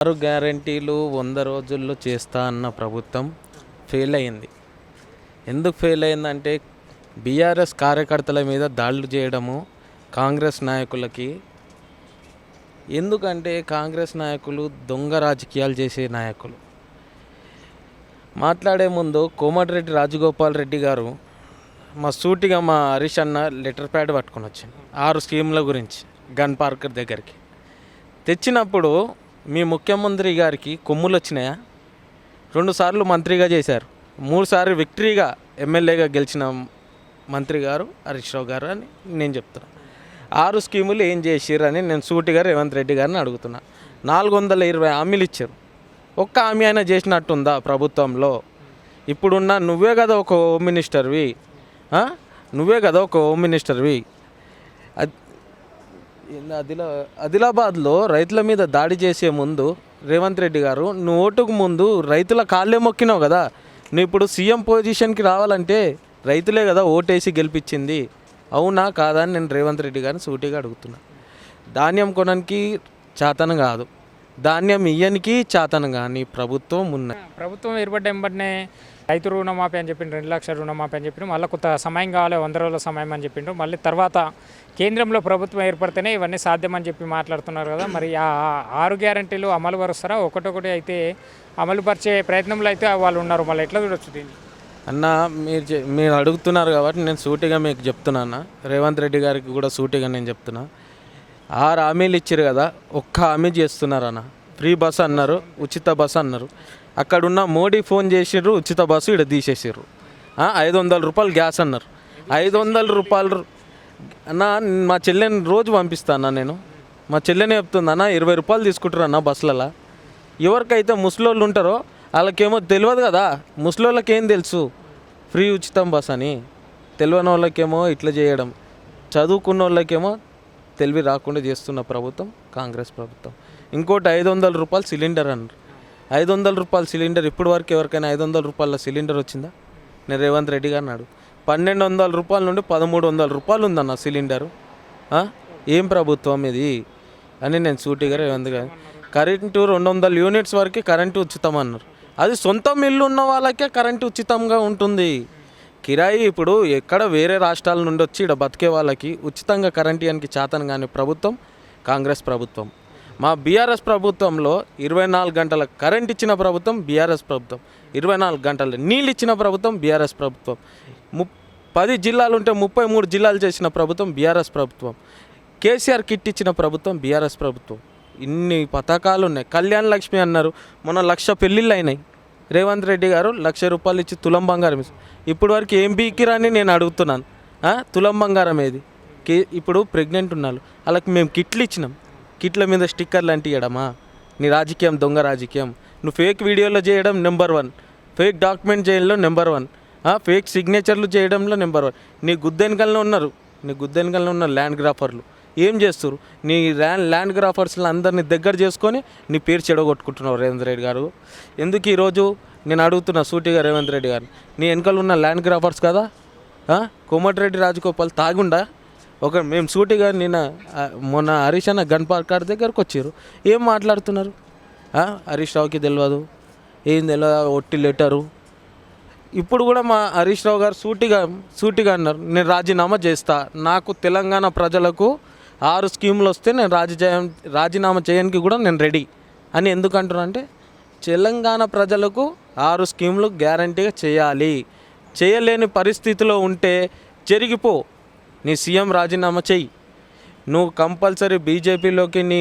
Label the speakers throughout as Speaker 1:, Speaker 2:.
Speaker 1: 6 గ్యారంటీలు 100 రోజుల్లో చేస్తా అన్న ప్రభుత్వం ఫెయిల్ అయింది. ఎందుకు ఫెయిల్ అయిందంటే బీఆర్ఎస్ కార్యకర్తల మీద దాడులు చేయడము కాంగ్రెస్ నాయకులకి. ఎందుకంటే కాంగ్రెస్ నాయకులు దొంగ రాజకీయాలు చేసే నాయకులు. మాట్లాడే ముందు కోమటిరెడ్డి రాజగోపాల్ రెడ్డి గారు సూటిగా మా హరీష్ అన్న లెటర్ ప్యాడ్ పట్టుకొని వచ్చింది 6 స్కీముల గురించి గన్ పార్క్ దగ్గరికి తెచ్చినప్పుడు మీ ముఖ్యమంత్రి గారికి కొమ్ములు వచ్చినాయా? 2 సార్లు మంత్రిగా చేశారు, 3 సార్లు విక్టరీగా ఎమ్మెల్యేగా గెలిచిన మంత్రి గారు హరీష్ రావు గారు అని నేను చెప్తున్నాను. 6 స్కీములు ఏం చేసిర్రు నేను సూటిగా రేవంత్ రెడ్డి గారిని అడుగుతున్నా. 420 హామీలు ఇచ్చారు, ఒక్క హామీ అయినా చేసినట్టుందా ప్రభుత్వంలో? ఇప్పుడున్న నువ్వే కదా ఒక హోమ్ మినిస్టర్వి, ఆదిలాబాద్లో రైతుల మీద దాడి చేసే ముందు రేవంత్ రెడ్డి గారు నువ్వు ఓటుకు ముందు రైతుల కాళ్ళే మొక్కినావు కదా. నువ్వు ఇప్పుడు సీఎం పొజిషన్కి రావాలంటే రైతులే కదా ఓటేసి గెలిపించింది, అవునా కాదా అని నేను రేవంత్ రెడ్డి గారిని సూటిగా అడుగుతున్నా. ధాన్యం కొనడానికి చేతన కాదు, ధాన్యం ఇయ్యనికి చేతన కానీ
Speaker 2: ప్రభుత్వం ఏర్పడ్డే రైతు రుణమాఫీ అని చెప్పిండు, 2 లక్షల రుణమాఫీ అని చెప్పిండు. మళ్ళీ కొత్త సమయం కావాలి, 100 రోజుల సమయం అని చెప్పిండు. మళ్ళీ తర్వాత కేంద్రంలో ప్రభుత్వం ఏర్పడితేనే ఇవన్నీ సాధ్యమని చెప్పి మాట్లాడుతున్నారు కదా. మరి ఆ 6 గ్యారంటీలు అమలు పరుస్తారా? ఒకటొకటి అయితే అమలు పరిచే ప్రయత్నంలో అయితే వాళ్ళు ఉన్నారు. మళ్ళీ ఎట్లా చూడొచ్చు దీన్ని?
Speaker 1: అన్న మీరు అడుగుతున్నారు కాబట్టి నేను సూటిగా మీకు చెప్తున్నా. రేవంత్ రెడ్డి గారికి కూడా సూటిగా నేను చెప్తున్నా. 6 హామీలు ఇచ్చారు కదా, ఒక్క హామీ చేస్తున్నారన్న. ఫ్రీ బస్ అన్నారు, ఉచిత బస్ అన్నారు. అక్కడున్న మోడీ ఫోన్ చేసిర్రు, ఉచిత బస్సు ఇక్కడ తీసేసారు. 500 రూపాయలు గ్యాస్ అన్నారు. 500 రూపాయలు అన్న. మా చెల్లెని రోజు పంపిస్తాను నేను. మా చెల్లెనే చెప్తుంది అన్న 20 రూపాయలు తీసుకుంటారు అన్న బస్సులలో. ఎవరికైతే ముసలోళ్ళు ఉంటారో వాళ్ళకేమో తెలియదు కదా, ముసలోళ్ళకి ఏం తెలుసు ఫ్రీ ఉచితం బస్ అని. తెలియని వాళ్ళకేమో ఇట్లా చేయడం, చదువుకున్న వాళ్ళకేమో తెలివి రాకుండా చేస్తున్న ప్రభుత్వం కాంగ్రెస్ ప్రభుత్వం. ఇంకోటి 500 రూపాయలు సిలిండర్ అన్నారు. 500 రూపాయల సిలిండర్ ఇప్పుడు వరకు ఎవరికైనా 500 రూపాయల సిలిండర్ వచ్చిందా? నేను రేవంత్ రెడ్డి గారిని అడుగు. 1200 రూపాయల నుండి 1300 రూపాయలు ఉందన్న సిలిండరు. ఏం ప్రభుత్వం ఇది అని నేను సూటిగా రేవంత్ గారు. కరెంటు 200 యూనిట్స్ వరకు కరెంటు ఉచితం అన్నారు. అది సొంతం ఇల్లు ఉన్న వాళ్ళకే కరెంటు ఉచితంగా ఉంటుంది. కిరాయి ఇప్పుడు ఎక్కడ వేరే రాష్ట్రాల నుండి వచ్చి ఇక్కడ బతికే వాళ్ళకి ఉచితంగా కరెంట్ ఇవ్వడానికి చేతన కానీ ప్రభుత్వం కాంగ్రెస్ ప్రభుత్వం. మా బీఆర్ఎస్ ప్రభుత్వంలో 24 గంటల కరెంట్ ఇచ్చిన ప్రభుత్వం బీఆర్ఎస్ ప్రభుత్వం, 24 గంటల నీళ్ళు ఇచ్చిన ప్రభుత్వం బీఆర్ఎస్ ప్రభుత్వం, 10 జిల్లాలు ఉంటే 33 జిల్లాలు చేసిన ప్రభుత్వం బీఆర్ఎస్ ప్రభుత్వం, కేసీఆర్ కిట్ ఇచ్చిన ప్రభుత్వం బీఆర్ఎస్ ప్రభుత్వం. ఇన్ని పథకాలు ఉన్నాయి. కళ్యాణ లక్ష్మి అన్నారు, మొన్న 1,00,000 పెళ్ళిళ్ళు అయినాయి. రేవంత్ రెడ్డి గారు 1,00,000 రూపాయలు ఇచ్చి తులం బంగారం ఇస్తారు. ఇప్పుడు వరకు ఏం బీకిరాని నేను అడుగుతున్నాను. తులం బంగారం ఏది? ఇప్పుడు ప్రెగ్నెంట్ ఉన్నారు వాళ్ళకి మేము కిట్లు ఇచ్చినాం. కిట్ల మీద స్టిక్కర్లు అంటియడమా? నీ రాజకీయం దొంగ రాజకీయం. నువ్వు ఫేక్ వీడియోలో చేయడం నెంబర్ 1, ఫేక్ డాక్యుమెంట్ చేయడంలో నెంబర్ 1, ఫేక్ సిగ్నేచర్లు చేయడంలో నెంబర్ 1. నీ గుద్దెనకల్లో ఉన్న ల్యాండ్ గ్రాఫర్లు ఏం చేస్తారు? నీ ల్యాండ్ గ్రాఫర్స్ని అందరినీ దగ్గర చేసుకొని నీ పేరు చెడగొట్టుకుంటున్నావు రేవంత్ రెడ్డి గారు. ఎందుకు ఈరోజు నేను అడుగుతున్నా సూటిగా రేవంత్ రెడ్డి గారు, నీ వెనకాల ఉన్న ల్యాండ్ గ్రాఫర్స్ కదా కోమటిరెడ్డి రాజగోపాల్ తాగుండా మేము సూటిగా మొన్న హరీష్ అన్న గన్ పార్క్ దగ్గరకు వచ్చారు. ఏం మాట్లాడుతున్నారు? హరీష్ రావుకి తెలియదు, ఏం తెలియదు, ఒట్టి లెటరు. ఇప్పుడు కూడా మా హరీష్ రావు గారు సూటిగా అన్నారు, నేను రాజీనామా చేస్తా. నాకు తెలంగాణ ప్రజలకు 6 స్కీములు వస్తే నేను రాజీనామా చేయడానికి కూడా నేను రెడీ అని. ఎందుకు అంటున్నా అంటే తెలంగాణ ప్రజలకు 6 స్కీములు గ్యారంటీగా చేయాలి. చేయలేని పరిస్థితిలో ఉంటే జరిగిపో, నీ సీఎం రాజీనామా చెయ్యి. నువ్వు కంపల్సరీ బీజేపీలోకి నీ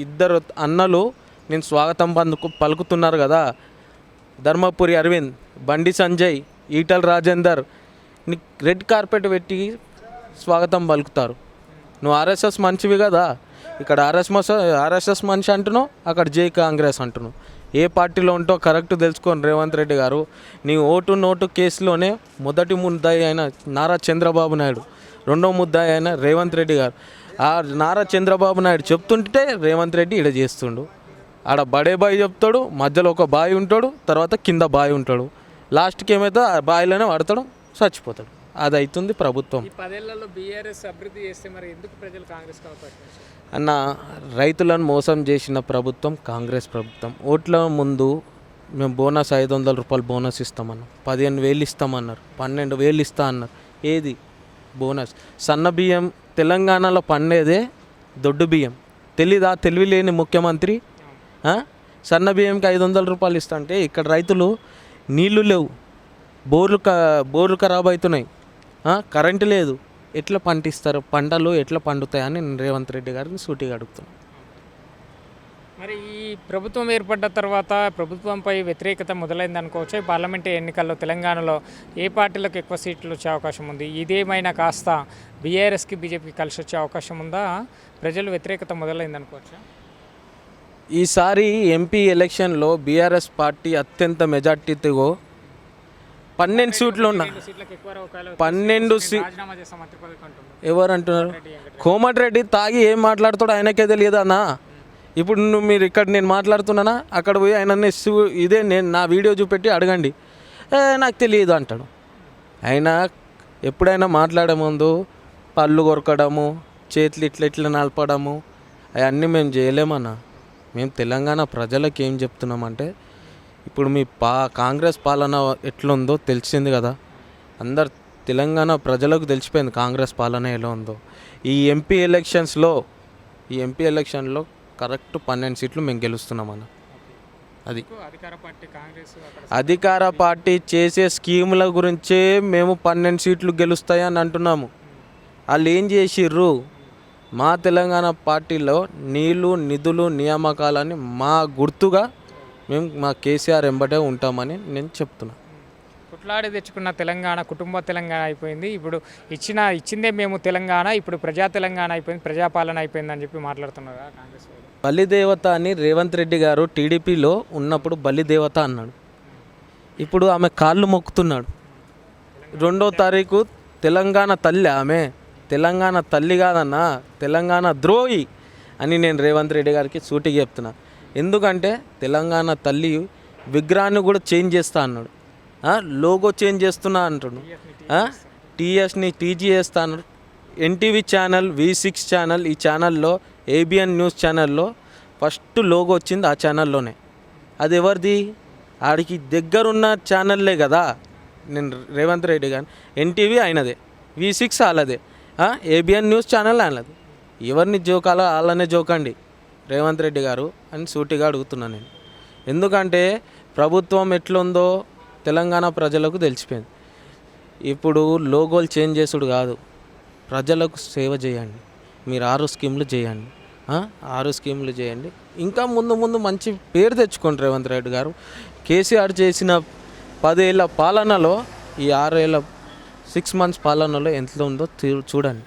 Speaker 1: ఇద్దరు అన్నలు నేను స్వాగతం పలుకుతున్నారు కదా, ధర్మపురి అరవింద్, బండి సంజయ్, ఈటల రాజేందర్, నీ రెడ్ కార్పెట్ పెట్టి స్వాగతం పలుకుతారు. నువ్వు ఆర్ఎస్ఎస్ మనిషివి కదా, ఇక్కడ ఆర్ఎస్ఎస్ మనిషి అంటున్నావు, అక్కడ జై కాంగ్రెస్ అంటున్నావు. ఏ పార్టీలో ఉంటో కరెక్ట్ తెలుసుకొని రేవంత్ రెడ్డి గారు. నీ ఓటు నోటు కేసులోనే మొదటి ముద్దాయి అయిన నారా చంద్రబాబు నాయుడు, రెండో ముద్దాయి అయిన రేవంత్ రెడ్డి గారు. ఆ నారా చంద్రబాబు నాయుడు చెప్తుంటే రేవంత్ రెడ్డి ఇక్కడ చేస్తుండు. ఆడ బడే బాయ్ చెప్తాడు, మధ్యలో ఒక బాయ్ ఉంటాడు, తర్వాత కింద బాయ్ ఉంటాడు. లాస్ట్కి ఏమైతే ఆ బాయిలోనే పడతాడు, చచ్చిపోతాడు. అది అవుతుంది ప్రభుత్వం.
Speaker 2: 10 ఏళ్లలో బీఆర్ఎస్ అభివృద్ధి చేస్తే మరి ఎందుకు ప్రజలు కాంగ్రెస్ అవకాశం?
Speaker 1: అన్న రైతులను మోసం చేసిన ప్రభుత్వం కాంగ్రెస్ ప్రభుత్వం. ఓట్ల ముందు మేము బోనస్ 500 రూపాయలు బోనస్ ఇస్తామన్నారు, 15,000 ఇస్తామన్నారు, 12,000 ఇస్తా అన్నారు. ఏది బోనస్? సన్న బియ్యం తెలంగాణలో పండేదే దొడ్డు బియ్యం. తెలీదా? తెలివి లేని ముఖ్యమంత్రి సన్న బియ్యంకి 500 రూపాయలు ఇస్తా అంటే ఇక్కడ రైతులు నీళ్లు లేవు, బోర్లు ఖరాబ్ అవుతున్నాయి, కరెంటు లేదు, ఎట్లా పంటిస్తారు? పంటలు ఎట్లా పండుతాయని నేను రేవంత్ రెడ్డి గారిని సూటిగా అడుగుతున్నాను.
Speaker 2: మరి ఈ ప్రభుత్వం ఏర్పడ్డ తర్వాత ప్రభుత్వంపై వ్యతిరేకత మొదలైంది అనుకోవచ్చు. పార్లమెంటు ఎన్నికల్లో తెలంగాణలో ఏ పార్టీలకు ఎక్కువ సీట్లు వచ్చే అవకాశం ఉంది? ఇదేమైనా కాస్త బీఆర్ఎస్కి బీజేపీకి కలిసి వచ్చే అవకాశం ఉందా? ప్రజలు వ్యతిరేకత మొదలైంది అనుకోవచ్చా?
Speaker 1: ఈసారి ఎంపీ ఎలక్షన్లో బీఆర్ఎస్ పార్టీ అత్యంత మెజార్టీతో 12 సీట్లు ఉన్న 12 ఎవరు అంటున్నారు? కోమటిరెడ్డి తాగి ఏం మాట్లాడుతాడో ఆయనకే తెలియదు అన్న. ఇప్పుడు మీరు ఇక్కడ నేను మాట్లాడుతున్నానా, అక్కడ పోయి ఆయన ఇదే నేను నా వీడియో చూపెట్టి అడగండి, నాకు తెలియదు అంటాడు. ఆయన ఎప్పుడైనా మాట్లాడే ముందు పళ్ళు కొరకడము, చేతులు ఇట్లా నలపడము అవన్నీ మేము చేయలేమన్నా. మేము తెలంగాణ ప్రజలకు ఏం చెప్తున్నామంటే, ఇప్పుడు మీ కాంగ్రెస్ పాలన ఎట్లుందో తెలిసింది కదా, అందరు తెలంగాణ ప్రజలకు తెలిసిపోయింది కాంగ్రెస్ పాలన ఎలా ఉందో. ఈ ఎంపీ ఎలక్షన్లో కరెక్ట్ 12 సీట్లు మేము గెలుస్తున్నామన్న. అది అధికార పార్టీ చేసే స్కీముల గురించే మేము 12 సీట్లు గెలుస్తాయని అంటున్నాము. వాళ్ళు ఏం చేసిర్రు? మా తెలంగాణ పార్టీలో నీళ్లు, నిధులు, నియామకాలని మా గుర్తుగా మేము మా కేసీఆర్ ఎంబటే ఉంటామని నేను చెప్తున్నా.
Speaker 2: కొట్లాడి తెచ్చుకున్న తెలంగాణ కుటుంబ తెలంగాణ అయిపోయింది. ఇప్పుడు ఇచ్చిందే మేము తెలంగాణ, ఇప్పుడు ప్రజా తెలంగాణ అయిపోయింది, ప్రజాపాలన అయిపోయిందని చెప్పి మాట్లాడుతున్నారు కాంగ్రెస్ వాళ్ళు.
Speaker 1: బలిదేవత అని రేవంత్ రెడ్డి గారు టీడీపీలో ఉన్నప్పుడు బలిదేవత అన్నాడు. ఇప్పుడు ఆమె కాళ్ళు మొక్కుతున్నాడు. 2వ తారీఖు తెలంగాణ తల్లి ఆమె. తెలంగాణ తల్లి కాదన్నా, తెలంగాణ ద్రోహి అని నేను రేవంత్ రెడ్డి గారికి సూటిగా చెప్తున్నా. ఎందుకంటే తెలంగాణ తల్లి విగ్రహాన్ని కూడా చేంజ్ చేస్తా అన్నాడు, లోగో చేంజ్ చేస్తున్నా అంటాడు, టీఎస్ని టీజీ చేస్తా అన్నాడు. ఎన్టీవీ ఛానల్, V6 ఛానల్, ఈ ఛానల్లో ABN న్యూస్ ఛానల్లో ఫస్ట్ లోగో వచ్చింది ఆ ఛానల్లోనే. అది ఎవరిది? ఆడికి దగ్గరున్న ఛానల్లే కదా. నేను రేవంత్ రెడ్డి గారు ఎన్టీవీ అయినదే, V6 వాళ్ళదే, ABN న్యూస్ ఛానల్ వాళ్ళది. ఎవరిని జోకాలో వాళ్ళనే జోకండి రేవంత్ రెడ్డి గారు అని సూటిగా అడుగుతున్నాను నేను. ఎందుకంటే ప్రభుత్వం ఎట్లుందో తెలంగాణ ప్రజలకు తెలిసిపోయింది. ఇప్పుడు లోగోలు చేంజ్ చేసుడు కాదు, ప్రజలకు సేవ చేయండి. మీరు 6 స్కీములు చేయండి, 6 స్కీములు చేయండి. ఇంకా ముందు మంచి పేరు తెచ్చుకోండి రేవంత్ రెడ్డి గారు. కేసీఆర్ చేసిన 10 ఏళ్ళ పాలనలో ఈ 6 ఏళ్ళ 6 మంత్స్ పాలనలో ఎంత ఉందో చూడండి.